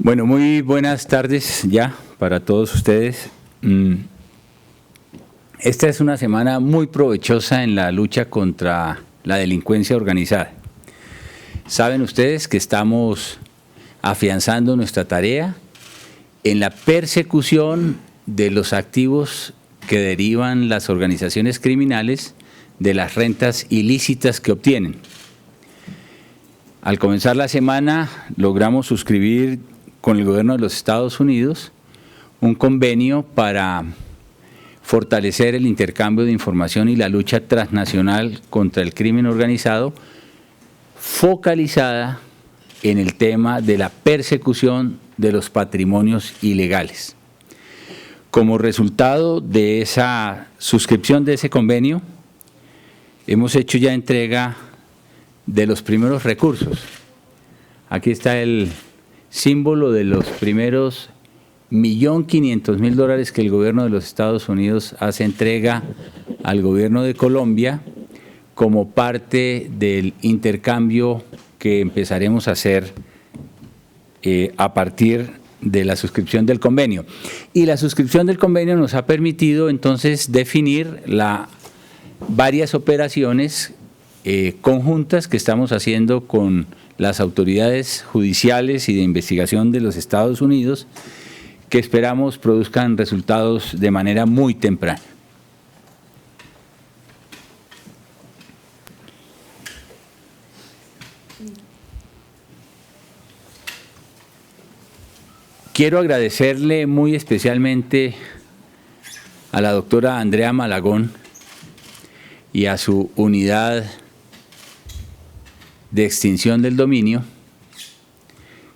Bueno, muy buenas tardes ya para todos ustedes. Esta es una semana muy provechosa en la lucha contra la delincuencia organizada. Saben ustedes que estamos afianzando nuestra tarea en la persecución de los activos que derivan las organizaciones criminales de las rentas ilícitas que obtienen. Al comenzar la semana logramos suscribir con el gobierno de los Estados Unidos un convenio para fortalecer el intercambio de información y la lucha transnacional contra el crimen organizado, focalizada en el tema de la persecución de los patrimonios ilegales. Como resultado de esa suscripción de ese convenio, hemos hecho ya entrega de los primeros recursos. Aquí está el símbolo de los primeros $1.500.000 que el gobierno de los Estados Unidos hace entrega al gobierno de Colombia como parte del intercambio que empezaremos a hacer a partir de la suscripción del convenio. Y la suscripción del convenio nos ha permitido entonces definir varias operaciones conjuntas que estamos haciendo con las autoridades judiciales y de investigación de los Estados Unidos, que esperamos produzcan resultados de manera muy temprana. Quiero agradecerle muy especialmente a la doctora Andrea Malagón y a su unidad de extinción del dominio,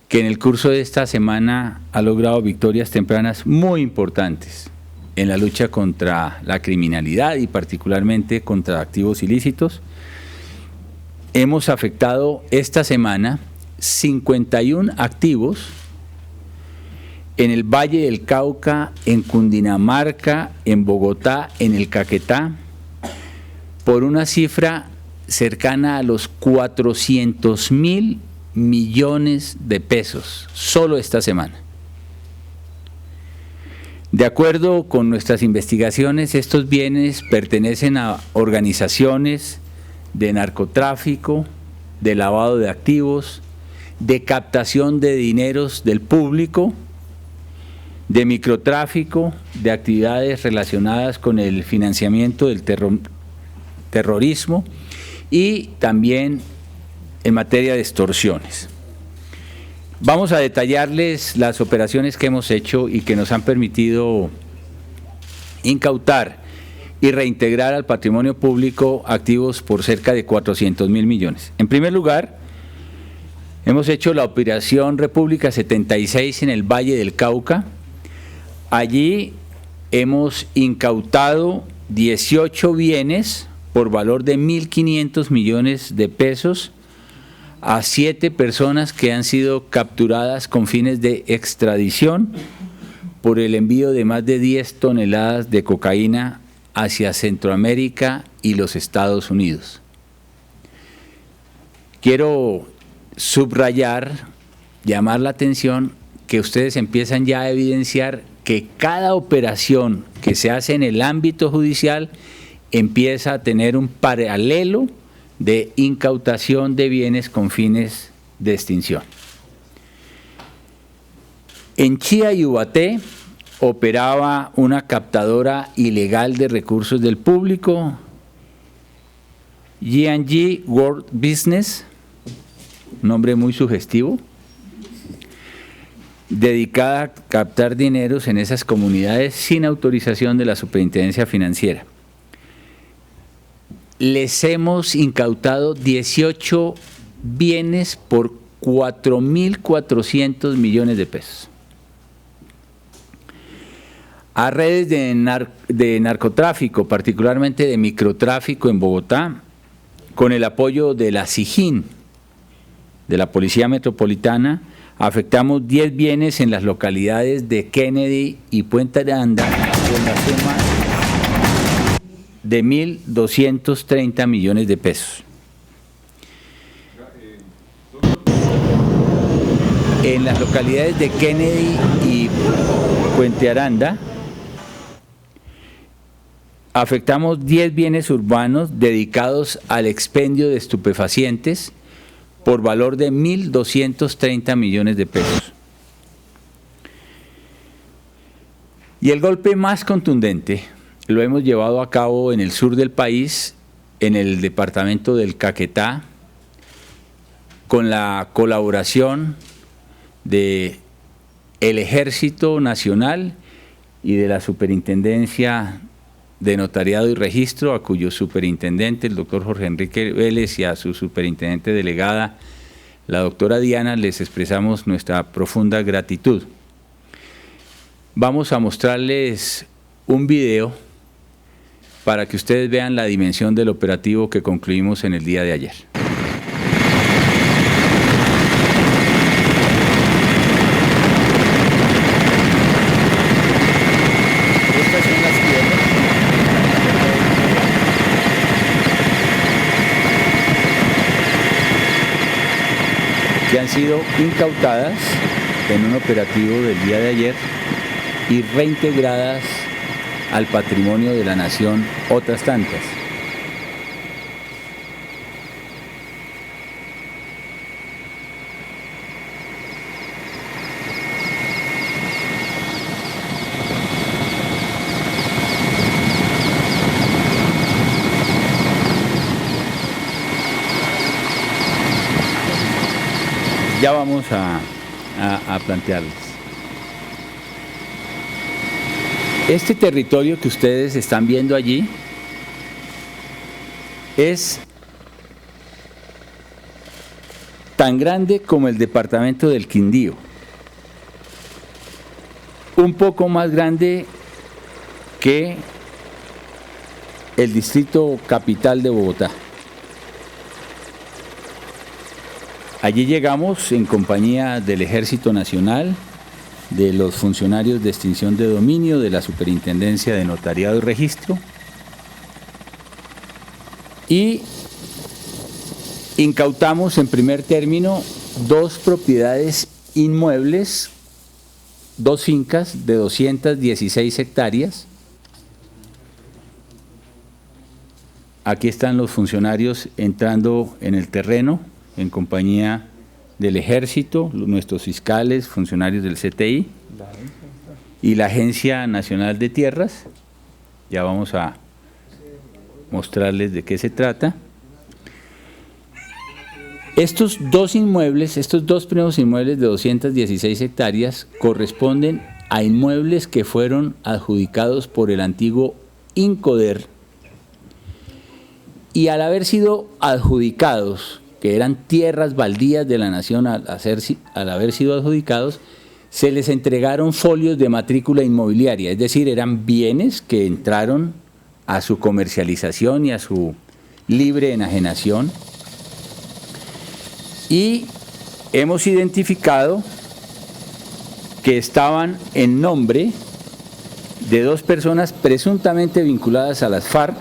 que en el curso de esta semana ha logrado victorias tempranas muy importantes en la lucha contra la criminalidad y particularmente contra activos ilícitos. Hemos afectado esta semana 51 activos en el Valle del Cauca, en Cundinamarca, en Bogotá, en el Caquetá, por una cifra cercana a los 400.000 millones de pesos, solo esta semana. De acuerdo con nuestras investigaciones, estos bienes pertenecen a organizaciones de narcotráfico, de lavado de activos, de captación de dineros del público, de microtráfico, de actividades relacionadas con el financiamiento del terrorismo y también en materia de extorsiones. Vamos a detallarles las operaciones que hemos hecho y que nos han permitido incautar y reintegrar al patrimonio público activos por cerca de 400.000 millones. En primer lugar, hemos hecho la operación República 76 en el Valle del Cauca. Allí hemos incautado 18 bienes por valor de 1.500 millones de pesos a 7 personas que han sido capturadas con fines de extradición por el envío de más de 10 toneladas de cocaína hacia Centroamérica y los Estados Unidos. Quiero subrayar, llamar la atención, que ustedes empiezan ya a evidenciar que cada operación que se hace en el ámbito judicial empieza a tener un paralelo de incautación de bienes con fines de extinción. En Chía y Ubaté operaba una captadora ilegal de recursos del público, G&G World Business, nombre muy sugestivo, dedicada a captar dineros en esas comunidades sin autorización de la Superintendencia Financiera. Les hemos incautado 18 bienes por 4.400 millones de pesos. A redes de narcotráfico, particularmente de microtráfico en Bogotá, con el apoyo de la SIJIN, de la Policía Metropolitana, afectamos 10 bienes en las localidades de Kennedy y Puente Aranda con la suma de 1.230 millones de pesos. En en las localidades de Kennedy y Puente Aranda, afectamos 10 bienes urbanos dedicados al expendio de estupefacientes por valor de 1.230 millones de pesos. Y el golpe más contundente lo hemos llevado a cabo en el sur del país, en el departamento del Caquetá, con la colaboración del Ejército Nacional y de la Superintendencia de Notariado y Registro, a cuyo superintendente, el doctor Jorge Enrique Vélez, y a su superintendente delegada, la doctora Diana, les expresamos nuestra profunda gratitud. Vamos a mostrarles un video para que ustedes vean la dimensión del operativo que concluimos en el día de ayer. Estas son las tierras que han sido incautadas en un operativo del día de ayer y reintegradas al patrimonio de la nación otras tantas. Ya vamos a plantearles. Este territorio que ustedes están viendo allí es tan grande como el departamento del Quindío, un poco más grande que el distrito capital de Bogotá. Allí llegamos en compañía del Ejército Nacional, de los funcionarios de extinción de dominio, de la Superintendencia de Notariado y Registro, y incautamos en primer término 2 propiedades inmuebles, 2 fincas de 216 hectáreas. Aquí están los funcionarios entrando en el terreno en compañía del Ejército, nuestros fiscales, funcionarios del CTI y la Agencia Nacional de Tierras. Ya vamos a mostrarles de qué se trata. Estos 2 inmuebles, estos 2 primeros inmuebles de 216 hectáreas corresponden a inmuebles que fueron adjudicados por el antiguo INCODER, y al haber sido adjudicados, que eran tierras baldías de la nación, al haber sido adjudicados, se les entregaron folios de matrícula inmobiliaria, es decir, eran bienes que entraron a su comercialización y a su libre enajenación, y hemos identificado que estaban en nombre de 2 personas presuntamente vinculadas a las FARC,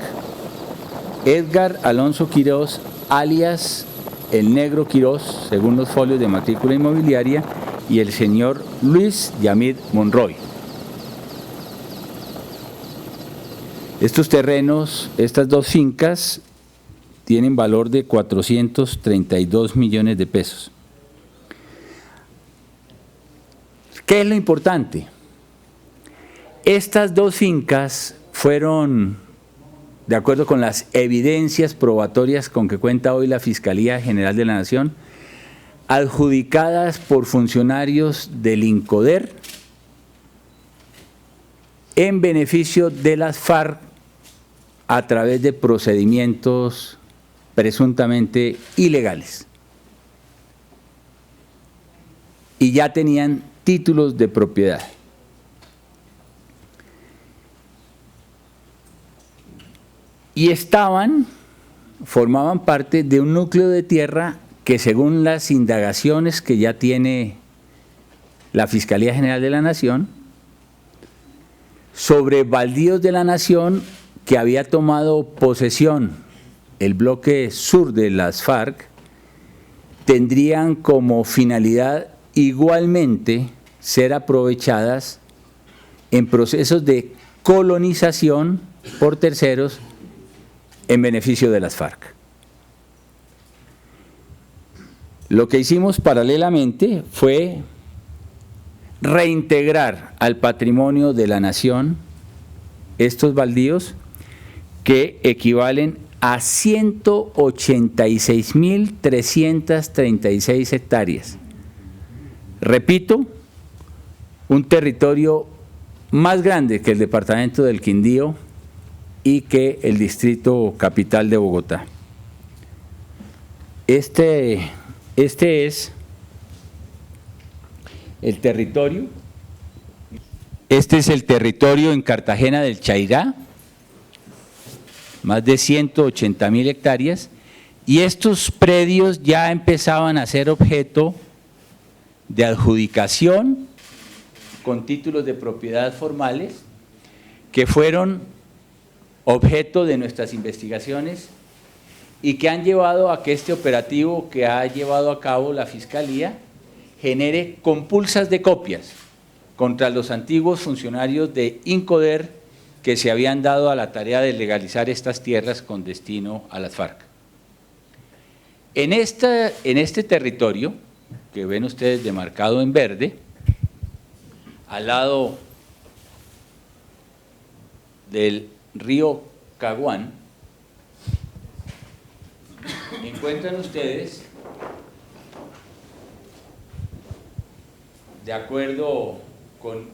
Edgar Alonso Quirós, alias el Negro Quirós, según los folios de matrícula inmobiliaria, y el señor Luis Yamid Monroy. Estos terrenos, estas 2 fincas, tienen valor de 432 millones de pesos. ¿Qué es lo importante? Estas 2 fincas fueron, de acuerdo con las evidencias probatorias con que cuenta hoy la Fiscalía General de la Nación, adjudicadas por funcionarios del INCODER en beneficio de las FARC a través de procedimientos presuntamente ilegales. Y ya tenían títulos de propiedad. Y formaban parte de un núcleo de tierra que, según las indagaciones que ya tiene la Fiscalía General de la Nación, sobre baldíos de la nación que había tomado posesión el bloque sur de las FARC, tendrían como finalidad igualmente ser aprovechadas en procesos de colonización por terceros en beneficio de las FARC. Lo que hicimos paralelamente fue reintegrar al patrimonio de la nación estos baldíos que equivalen a 186.336 hectáreas. Repito, un territorio más grande que el departamento del Quindío y que el distrito capital de Bogotá. Este es el territorio. Este es el territorio en Cartagena del Chairá, más de 180.000 hectáreas, y estos predios ya empezaban a ser objeto de adjudicación con títulos de propiedad formales que fueron objeto de nuestras investigaciones y que han llevado a que este operativo que ha llevado a cabo la Fiscalía genere compulsas de copias contra los antiguos funcionarios de Incoder que se habían dado a la tarea de legalizar estas tierras con destino a las FARC. En este territorio, que ven ustedes demarcado en verde, al lado del río Caguán, encuentran ustedes, de acuerdo con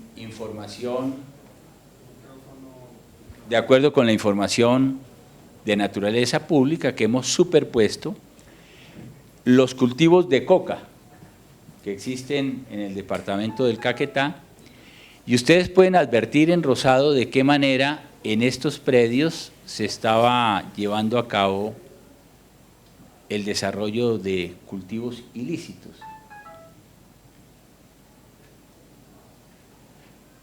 la información de naturaleza pública que hemos superpuesto, los cultivos de coca que existen en el departamento del Caquetá, y ustedes pueden advertir en rosado de qué manera en estos predios se estaba llevando a cabo el desarrollo de cultivos ilícitos.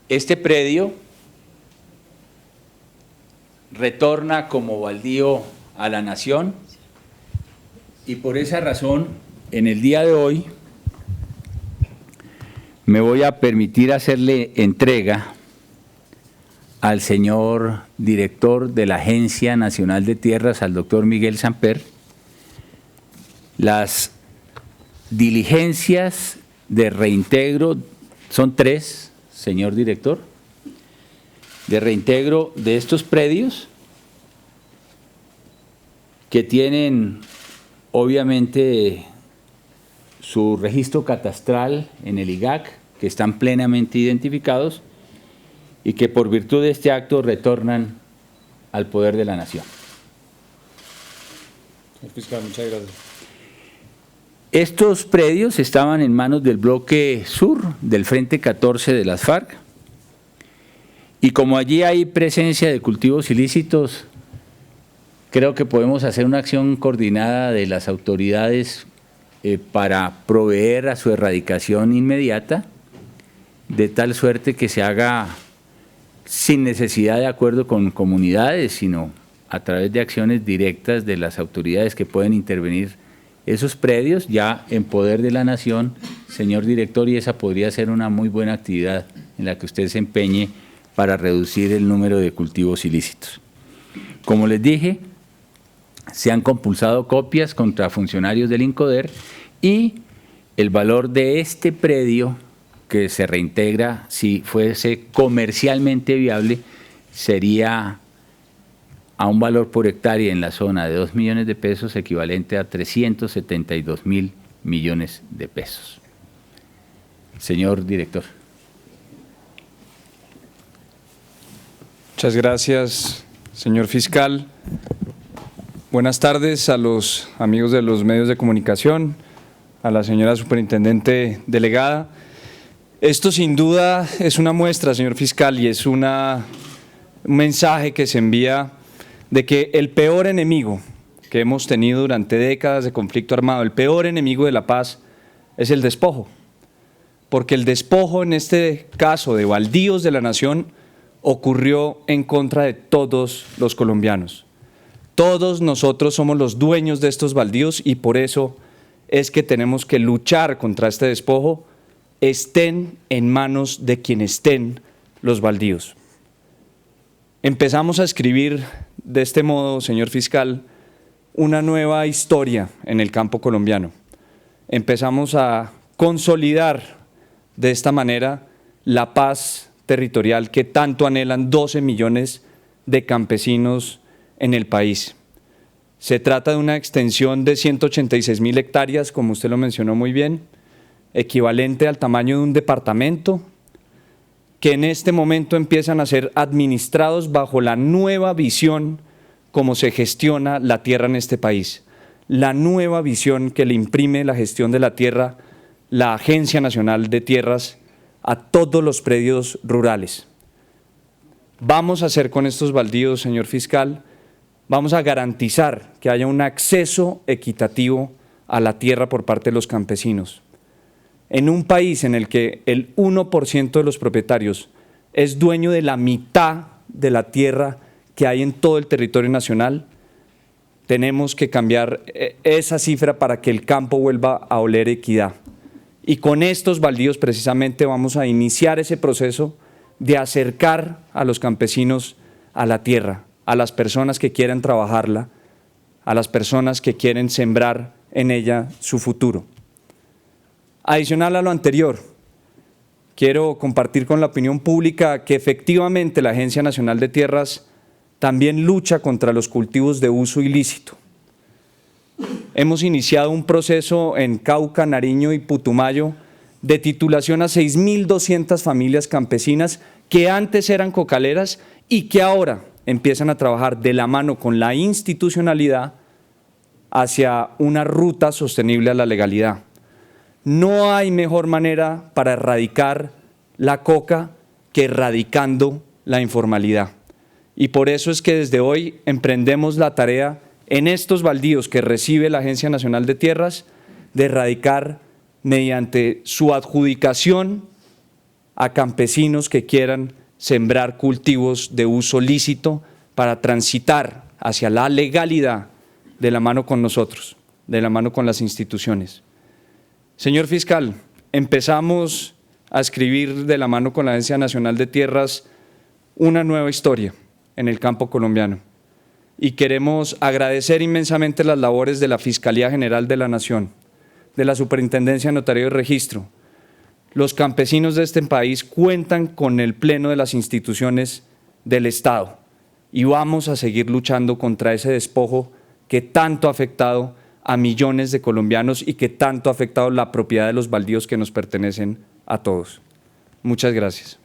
Este predio retorna como baldío a la nación y por esa razón, en el día de hoy, me voy a permitir hacerle entrega al señor director de la Agencia Nacional de Tierras, al doctor Miguel Samper, las diligencias de reintegro, son 3, señor director, de reintegro de estos predios que tienen obviamente su registro catastral en el IGAC, que están plenamente identificados y que por virtud de este acto retornan al poder de la nación. Señor fiscal, muchas gracias. Estos predios estaban en manos del bloque sur del Frente 14 de las FARC y como allí hay presencia de cultivos ilícitos, creo que podemos hacer una acción coordinada de las autoridades para proveer a su erradicación inmediata, de tal suerte que se haga sin necesidad de acuerdo con comunidades, sino a través de acciones directas de las autoridades que pueden intervenir esos predios ya en poder de la nación, señor director, y esa podría ser una muy buena actividad en la que usted se empeñe para reducir el número de cultivos ilícitos. Como les dije, se han compulsado copias contra funcionarios del INCODER y el valor de este predio que se reintegra, si fuese comercialmente viable, sería a un valor por hectárea en la zona de 2 millones de pesos, equivalente a 372.000 millones de pesos. Señor director. Muchas gracias, señor fiscal. Buenas tardes a los amigos de los medios de comunicación, a la señora superintendente delegada. Esto sin duda es una muestra, señor fiscal, y es un mensaje que se envía de que el peor enemigo que hemos tenido durante décadas de conflicto armado, el peor enemigo de la paz es el despojo, porque el despojo en este caso de baldíos de la nación ocurrió en contra de todos los colombianos. Todos nosotros somos los dueños de estos baldíos y por eso es que tenemos que luchar contra este despojo estén en manos de quien estén los baldíos. Empezamos a escribir de este modo, señor fiscal, una nueva historia en el campo colombiano. Empezamos a consolidar de esta manera la paz territorial que tanto anhelan 12 millones de campesinos en el país. Se trata de una extensión de 186.000 hectáreas, como usted lo mencionó muy bien, equivalente al tamaño de un departamento, que en este momento empiezan a ser administrados bajo la nueva visión como se gestiona la tierra en este país, la nueva visión que le imprime la gestión de la tierra la Agencia Nacional de Tierras a todos los predios rurales. Vamos a hacer con estos baldíos, señor fiscal, vamos a garantizar que haya un acceso equitativo a la tierra por parte de los campesinos. En un país en el que el 1% de los propietarios es dueño de la mitad de la tierra que hay en todo el territorio nacional, tenemos que cambiar esa cifra para que el campo vuelva a oler equidad. Y con estos baldíos precisamente vamos a iniciar ese proceso de acercar a los campesinos a la tierra, a las personas que quieran trabajarla, a las personas que quieren sembrar en ella su futuro. Adicional a lo anterior, quiero compartir con la opinión pública que efectivamente la Agencia Nacional de Tierras también lucha contra los cultivos de uso ilícito. Hemos iniciado un proceso en Cauca, Nariño y Putumayo de titulación a 6.200 familias campesinas que antes eran cocaleras y que ahora empiezan a trabajar de la mano con la institucionalidad hacia una ruta sostenible a la legalidad. No hay mejor manera para erradicar la coca que erradicando la informalidad. Y por eso es que desde hoy emprendemos la tarea en estos baldíos que recibe la Agencia Nacional de Tierras de erradicar mediante su adjudicación a campesinos que quieran sembrar cultivos de uso lícito para transitar hacia la legalidad de la mano con nosotros, de la mano con las instituciones. Señor fiscal, empezamos a escribir de la mano con la Agencia Nacional de Tierras una nueva historia en el campo colombiano y queremos agradecer inmensamente las labores de la Fiscalía General de la Nación, de la Superintendencia de Notario y Registro. Los campesinos de este país cuentan con el pleno de las instituciones del Estado y vamos a seguir luchando contra ese despojo que tanto ha afectado a millones de colombianos y que tanto ha afectado la propiedad de los baldíos que nos pertenecen a todos. Muchas gracias.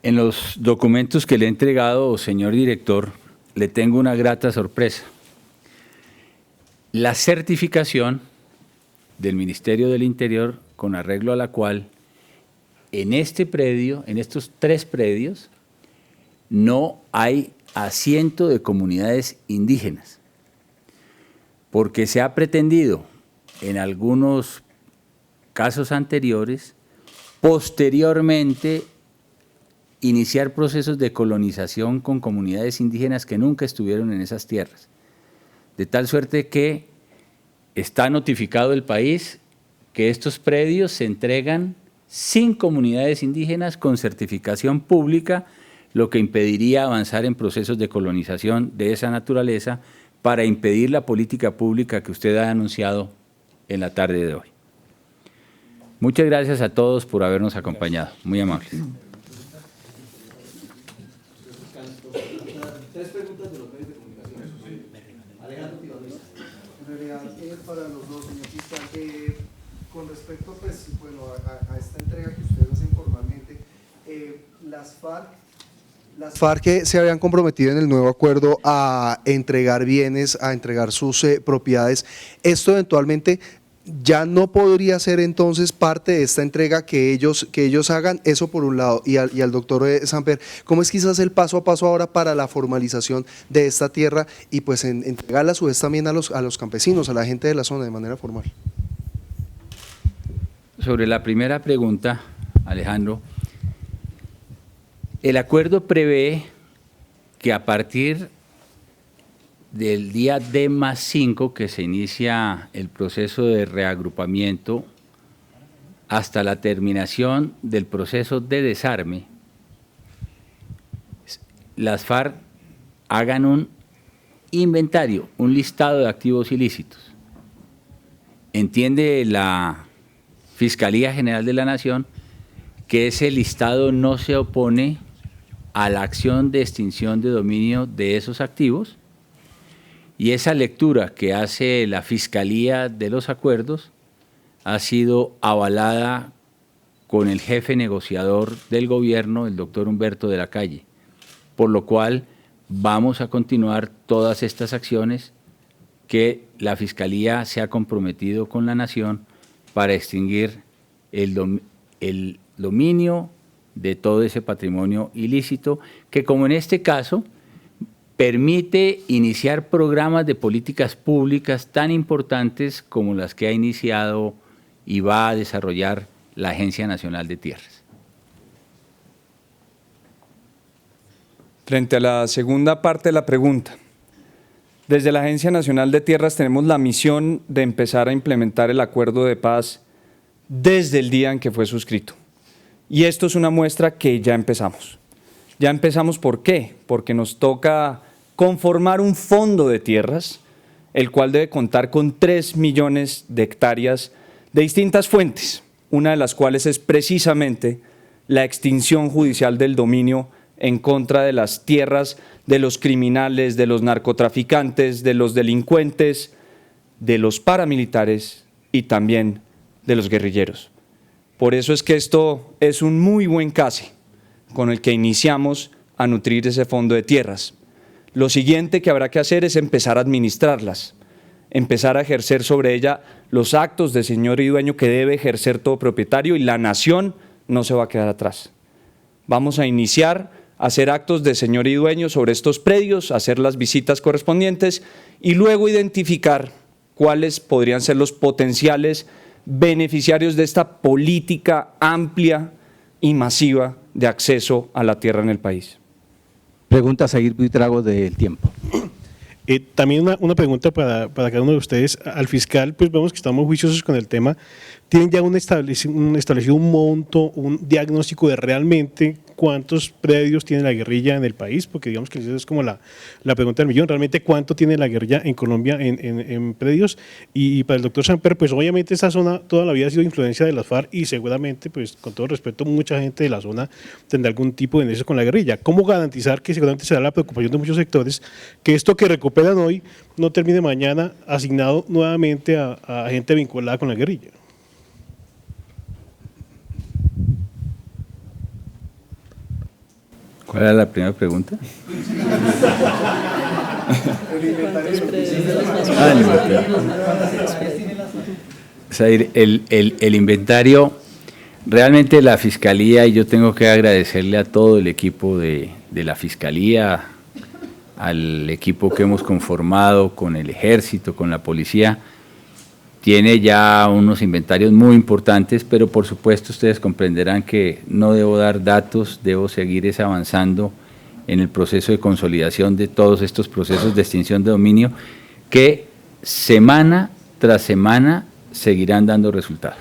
En los documentos que le he entregado, señor director, le tengo una grata sorpresa. La certificación del Ministerio del Interior con arreglo a la cual en este predio, en estos 3 predios, no hay asiento de comunidades indígenas, porque se ha pretendido en algunos casos anteriores, posteriormente, iniciar procesos de colonización con comunidades indígenas que nunca estuvieron en esas tierras, de tal suerte que está notificado el país que estos predios se entregan sin comunidades indígenas con certificación pública, lo que impediría avanzar en procesos de colonización de esa naturaleza para impedir la política pública que usted ha anunciado en la tarde de hoy. Muchas gracias a todos por habernos acompañado. Muy amables. 3 preguntas de los medios de comunicación. Alejandro Pivaluisa. En realidad, para los dos, señor fiscal, con respecto pues, bueno, a esta entrega que ustedes hacen formalmente, las FARC se habían comprometido en el nuevo acuerdo a entregar bienes, a entregar sus propiedades. Esto eventualmente ya no podría ser entonces parte de esta entrega que ellos hagan, eso por un lado, y al doctor Samper, ¿cómo es quizás el paso a paso ahora para la formalización de esta tierra y pues entregarla a su vez también a los campesinos, a la gente de la zona de manera formal? Sobre la primera pregunta, Alejandro, el acuerdo prevé que a partir del día D+5 que se inicia el proceso de reagrupamiento hasta la terminación del proceso de desarme, las FARC hagan un inventario, un listado de activos ilícitos. Entiende la Fiscalía General de la Nación que ese listado no se opone a la acción de extinción de dominio de esos activos, y esa lectura que hace la Fiscalía de los acuerdos ha sido avalada con el jefe negociador del gobierno, el doctor Humberto de la Calle, por lo cual vamos a continuar todas estas acciones que la Fiscalía se ha comprometido con la Nación para extinguir el dominio de todo ese patrimonio ilícito, que como en este caso permite iniciar programas de políticas públicas tan importantes como las que ha iniciado y va a desarrollar la Agencia Nacional de Tierras. Frente a la segunda parte de la pregunta, desde la Agencia Nacional de Tierras tenemos la misión de empezar a implementar el acuerdo de paz desde el día en que fue suscrito. Y esto es una muestra que ya empezamos. Ya empezamos, ¿por qué? Porque nos toca conformar un fondo de tierras, el cual debe contar con 3 millones de hectáreas de distintas fuentes, una de las cuales es precisamente la extinción judicial del dominio en contra de las tierras de los criminales, de los narcotraficantes, de los delincuentes, de los paramilitares y también de los guerrilleros. Por eso es que esto es un muy buen case con el que iniciamos a nutrir ese fondo de tierras. Lo siguiente que habrá que hacer es empezar a administrarlas, empezar a ejercer sobre ella los actos de señor y dueño que debe ejercer todo propietario, y la nación no se va a quedar atrás. Vamos a iniciar a hacer actos de señor y dueño sobre estos predios, hacer las visitas correspondientes y luego identificar cuáles podrían ser los potenciales beneficiarios de esta política amplia y masiva de acceso a la tierra en el país. Pregunta a seguir Buitrago del Tiempo. También una pregunta para cada uno de ustedes. Al fiscal, pues vemos que estamos juiciosos con el tema. ¿Tienen ya establecido un monto, un diagnóstico de realmente cuántos predios tiene la guerrilla en el país? Porque digamos que eso es como la pregunta del millón. ¿Realmente cuánto tiene la guerrilla en Colombia en predios? Y para el doctor Samper, pues obviamente esta zona toda la vida ha sido influencia de las FARC y seguramente, pues con todo respeto, mucha gente de la zona tendrá algún tipo de nexo con la guerrilla. ¿Cómo garantizar, que seguramente será la preocupación de muchos sectores, que esto que recuperan hoy no termine mañana asignado nuevamente a gente vinculada con la guerrilla? ¿Cuál era la primera pregunta? El inventario, realmente la Fiscalía, y yo tengo que agradecerle a todo el equipo de la Fiscalía, al equipo que hemos conformado con el Ejército, con la Policía, tiene ya unos inventarios muy importantes, pero por supuesto ustedes comprenderán que no debo dar datos, debo seguir avanzando en el proceso de consolidación de todos estos procesos de extinción de dominio que semana tras semana seguirán dando resultados.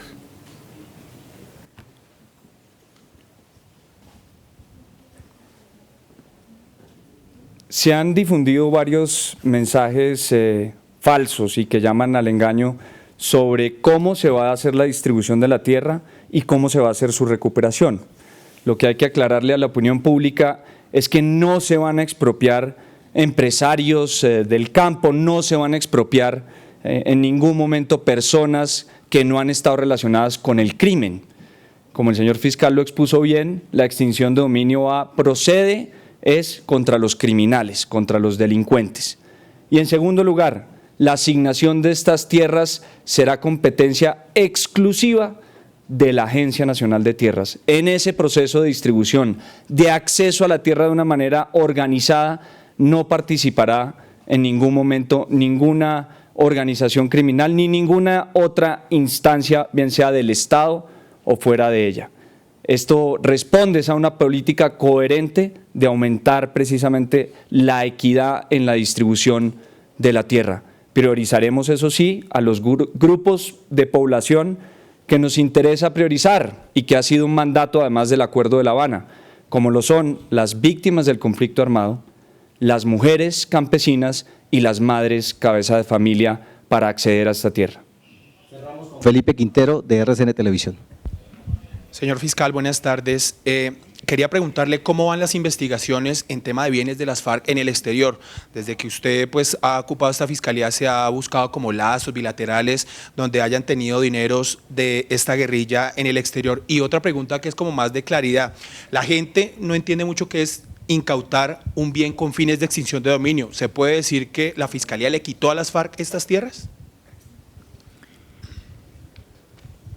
Se han difundido varios mensajes falsos y que llaman al engaño sobre cómo se va a hacer la distribución de la tierra y cómo se va a hacer su recuperación. Lo que hay que aclararle a la opinión pública es que no se van a expropiar empresarios del campo, no se van a expropiar en ningún momento personas que no han estado relacionadas con el crimen. Como el señor fiscal lo expuso bien, la extinción de dominio procede es contra los criminales, contra los delincuentes. Y en segundo lugar, la asignación de estas tierras será competencia exclusiva de la Agencia Nacional de Tierras. En ese proceso de distribución, de acceso a la tierra de una manera organizada, no participará en ningún momento ninguna organización criminal ni ninguna otra instancia, bien sea del Estado o fuera de ella. Esto responde a una política coherente de aumentar precisamente la equidad en la distribución de la tierra. Priorizaremos, eso sí, a los grupos de población que nos interesa priorizar y que ha sido un mandato además del Acuerdo de La Habana, como lo son las víctimas del conflicto armado, las mujeres campesinas y las madres cabeza de familia para acceder a esta tierra. Felipe Quintero, de RCN Televisión. Señor fiscal, buenas tardes. Quería preguntarle cómo van las investigaciones en tema de bienes de las FARC en el exterior. Desde que usted pues, ha ocupado esta fiscalía, se ha buscado como lazos bilaterales donde hayan tenido dineros de esta guerrilla en el exterior. Y otra pregunta que es como más de claridad. La gente no entiende mucho qué es incautar un bien con fines de extinción de dominio. ¿Se puede decir que la fiscalía le quitó a las FARC estas tierras?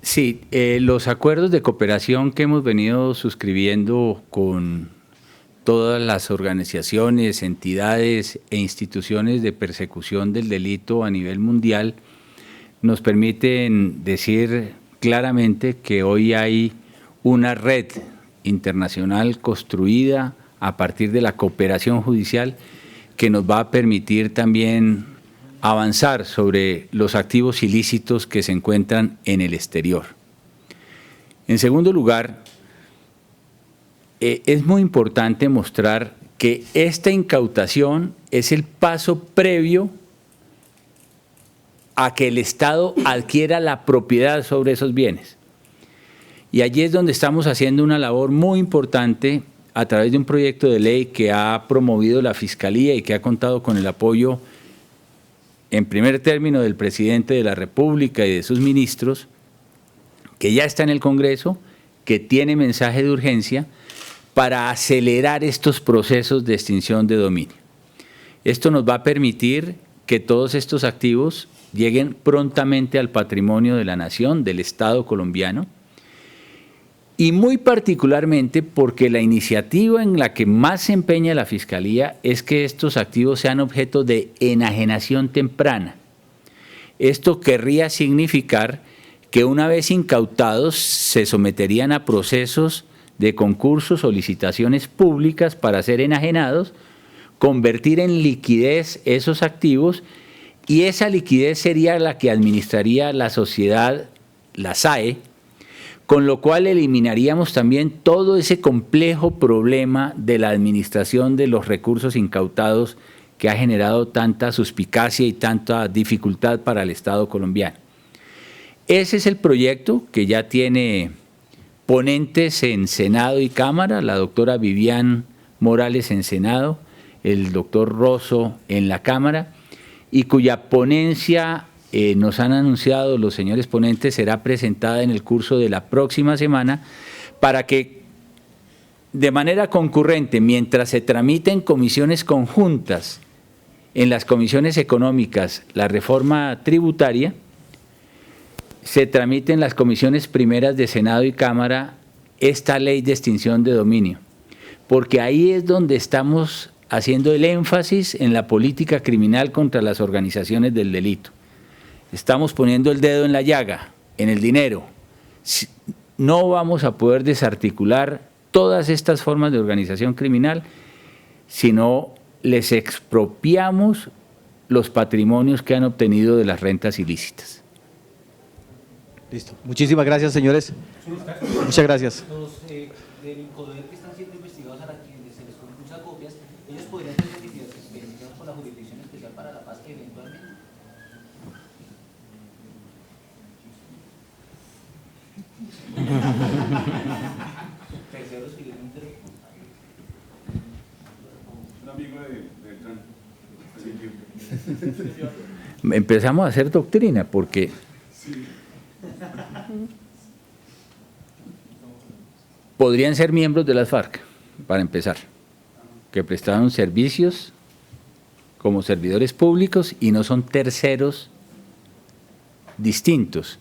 Sí, los acuerdos de cooperación que hemos venido suscribiendo con todas las organizaciones, entidades e instituciones de persecución del delito a nivel mundial nos permiten decir claramente que hoy hay una red internacional construida a partir de la cooperación judicial que nos va a permitir también avanzar sobre los activos ilícitos que se encuentran en el exterior. En segundo lugar, es muy importante mostrar que esta incautación es el paso previo a que el Estado adquiera la propiedad sobre esos bienes. Y allí es donde estamos haciendo una labor muy importante a través de un proyecto de ley que ha promovido la Fiscalía y que ha contado con el apoyo en primer término del presidente de la República y de sus ministros, que ya está en el Congreso, que tiene mensaje de urgencia para acelerar estos procesos de extinción de dominio. Esto nos va a permitir que todos estos activos lleguen prontamente al patrimonio de la nación, del Estado colombiano, y muy particularmente porque la iniciativa en la que más se empeña la Fiscalía es que estos activos sean objeto de enajenación temprana. Esto querría significar que una vez incautados se someterían a procesos de concursos o licitaciones públicas para ser enajenados, convertir en liquidez esos activos y esa liquidez sería la que administraría la sociedad, la SAE, con lo cual eliminaríamos también todo ese complejo problema de la administración de los recursos incautados que ha generado tanta suspicacia y tanta dificultad para el Estado colombiano. Ese es el proyecto que ya tiene ponentes en Senado y Cámara, la doctora Vivian Morales en Senado, el doctor Rosso en la Cámara, y cuya ponencia nos han anunciado los señores ponentes será presentada en el curso de la próxima semana para que de manera concurrente, mientras se tramite en comisiones conjuntas, en las comisiones económicas, la reforma tributaria, se tramite en las comisiones primeras de Senado y Cámara esta ley de extinción de dominio, porque ahí es donde estamos haciendo el énfasis en la política criminal contra las organizaciones del delito. Estamos poniendo el dedo en la llaga, en el dinero. No vamos a poder desarticular todas estas formas de organización criminal si no les expropiamos los patrimonios que han obtenido de las rentas ilícitas. Listo. Muchísimas gracias, señores. Muchas gracias. Los del INCODER que están siendo investigados, a quienes se les compulsa copias, ellos podrían ser investigados por la Jurisdicción Especial para la Paz eventualmente. Empezamos a hacer doctrina porque podrían ser miembros de las FARC, para empezar, que prestaron servicios como servidores públicos y no son terceros distintos.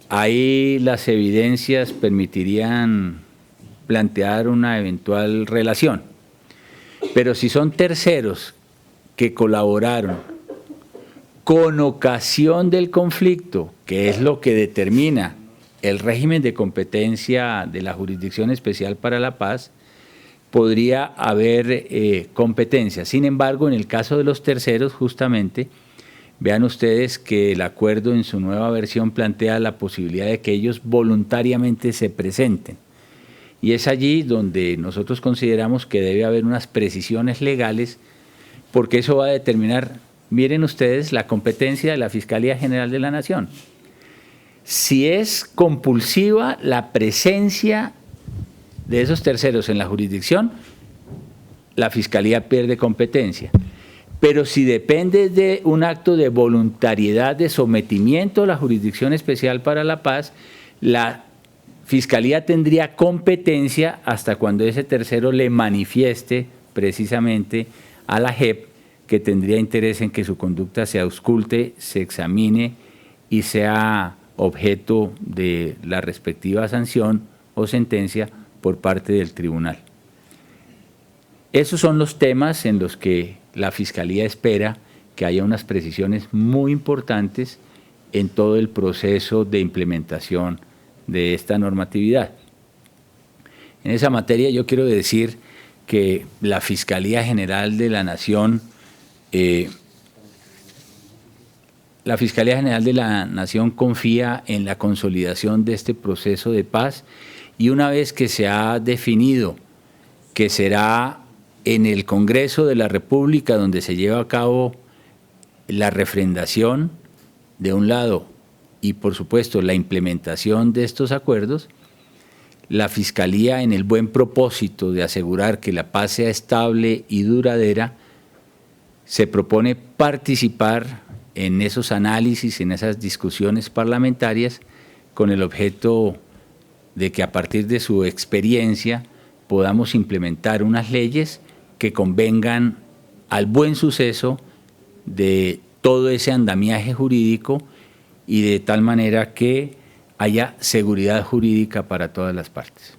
Ahí las evidencias permitirían plantear una eventual relación, pero si son terceros que colaboraron con ocasión del conflicto, que es lo que determina el régimen de competencia de la Jurisdicción Especial para la Paz, podría haber competencia. Sin embargo, en el caso de los terceros, justamente, vean ustedes que el acuerdo en su nueva versión plantea la posibilidad de que ellos voluntariamente se presenten. Y es allí donde nosotros consideramos que debe haber unas precisiones legales, porque eso va a determinar, miren ustedes, la competencia de la Fiscalía General de la Nación. Si es compulsiva la presencia de esos terceros en la jurisdicción, la Fiscalía pierde competencia. Pero si depende de un acto de voluntariedad, de sometimiento a la Jurisdicción Especial para la Paz, la Fiscalía tendría competencia hasta cuando ese tercero le manifieste precisamente a la JEP que tendría interés en que su conducta se ausculte, se examine y sea objeto de la respectiva sanción o sentencia por parte del tribunal. Esos son los temas en los que la Fiscalía espera que haya unas precisiones muy importantes en todo el proceso de implementación de esta normatividad. En esa materia yo quiero decir que la Fiscalía General de la Nación, confía en la consolidación de este proceso de paz, y una vez que se ha definido que será en el Congreso de la República donde se lleva a cabo la refrendación de un lado y por supuesto la implementación de estos acuerdos, la Fiscalía, en el buen propósito de asegurar que la paz sea estable y duradera, se propone participar en esos análisis, en esas discusiones parlamentarias, con el objeto de que a partir de su experiencia podamos implementar unas leyes que convengan al buen suceso de todo ese andamiaje jurídico y de tal manera que haya seguridad jurídica para todas las partes.